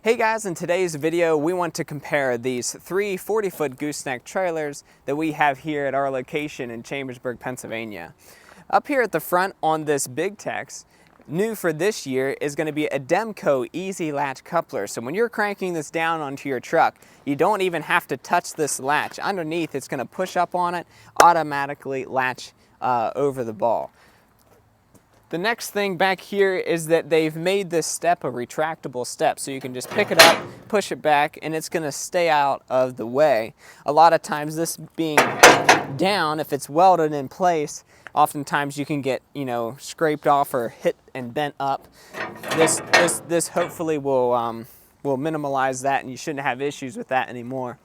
Hey guys, in today's video we want to compare these three 40-foot gooseneck trailers that we have here at our location in Chambersburg, Pennsylvania. Up here at the front on this Bigtex, new for this year is going to be a Demco easy latch coupler. So when you're cranking this down onto your truck, you don't even have to touch this latch. Underneath, it's going to push up on it, automatically latch over the ball. The next thing back here is that they've made this step a retractable step, so you can just pick it up, push it back, and it's going to stay out of the way. A lot of times this being down, if it's welded in place, oftentimes you can get, scraped off or hit and bent up. This hopefully will minimize that, and you shouldn't have issues with that anymore.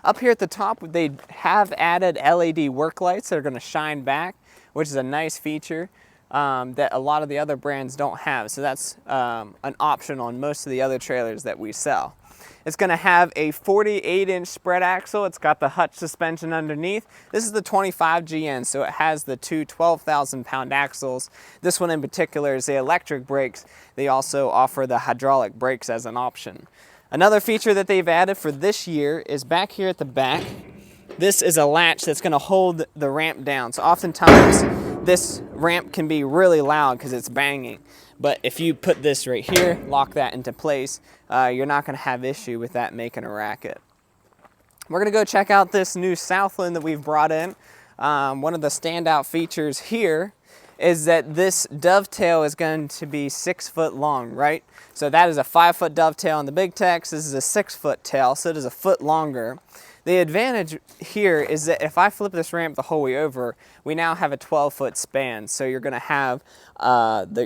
Up here at the top, they have added LED work lights that are going to shine back, which is a nice feature that a lot of the other brands don't have. So that's an option on most of the other trailers that we sell. It's going to have a 48-inch spread axle. It's got the hutch suspension underneath. This is the 25GN, so it has the two 12,000-pound axles. This one in particular is the electric brakes. They also offer the hydraulic brakes as an option. Another feature that they've added for this year is back here at the back. This is a latch that's going to hold the ramp down. So oftentimes this ramp can be really loud because it's banging. But if you put this right here, lock that into place, you're not going to have issue with that making a racket. We're going to go check out this new Southland that we've brought in. One of the standout features here is that this dovetail is going to be 6 foot long, right? So that is a 5-foot dovetail on the Bigtex. This is a 6-foot tail, so it is a foot longer. The advantage here is that if I flip this ramp the whole way over, we now have a 12-foot span. So you're going to have,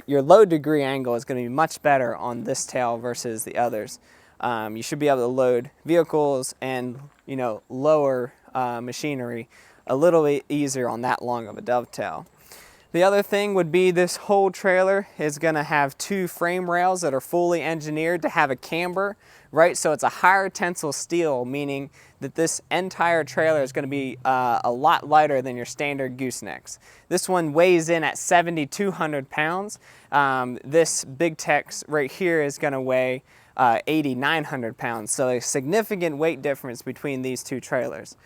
your load degree angle is going to be much better on this tail versus the others. You should be able to load vehicles and, lower machinery a little bit easier on that long of a dovetail. The other thing would be this whole trailer is going to have 2 frame rails that are fully engineered to have a camber, right? So it's a higher tensile steel, meaning that this entire trailer is going to be a lot lighter than your standard goosenecks. This one weighs in at 7,200 pounds. This Bigtex right here is going to weigh 8,900 pounds. So a significant weight difference between these two trailers.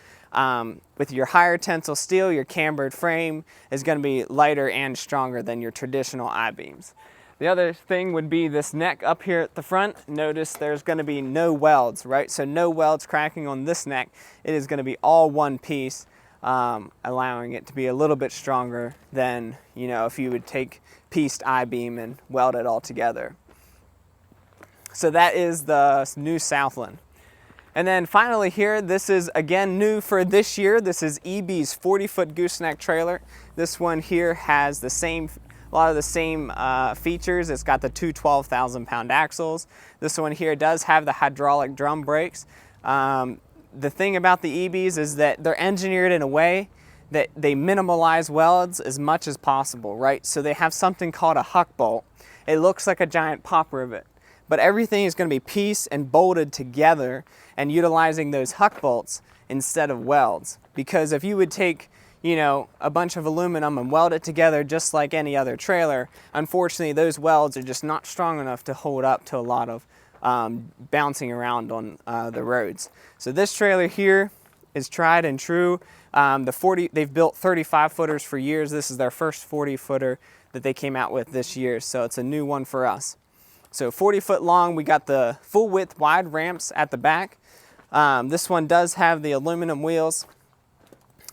With your higher tensile steel, your cambered frame is going to be lighter and stronger than your traditional I-beams. The other thing would be this neck up here at the front. Notice there's going to be no welds, right? So no welds cracking on this neck. It is going to be all one piece, allowing it to be a little bit stronger than, if you would take pieced I-beam and weld it all together. So that is the new Southland. And then finally here, this is again new for this year. This is EBY's 40-foot gooseneck trailer. This one here has a lot of the same features. It's got the two 12,000-pound axles. This one here does have the hydraulic drum brakes. The thing about the EBYs is that they're engineered in a way that they minimalize welds as much as possible, right? So they have something called a huck bolt. It looks like a giant pop rivet, but everything is going to be pieced and bolted together and utilizing those huck bolts instead of welds. Because if you would take, a bunch of aluminum and weld it together just like any other trailer, unfortunately those welds are just not strong enough to hold up to a lot of bouncing around on the roads. So this trailer here is tried and true. They've built 35-footers for years. This is their first 40-footer that they came out with this year, so it's a new one for us. So 40-foot long, we got the full width wide ramps at the back. This one does have the aluminum wheels.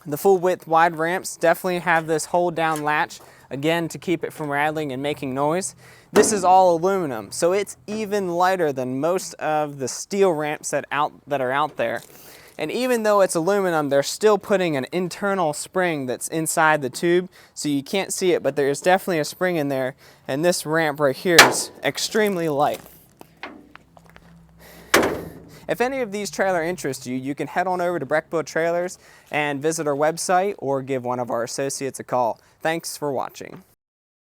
The full width wide ramps definitely have this hold down latch, again, to keep it from rattling and making noise. This is all aluminum, so it's even lighter than most of the steel ramps that are out there. And even though it's aluminum, they're still putting an internal spring that's inside the tube, so you can't see it, but there is definitely a spring in there, and this ramp right here is extremely light. If any of these trailers interest you, you can head on over to Breckville Trailers and visit our website or give one of our associates a call. Thanks for watching.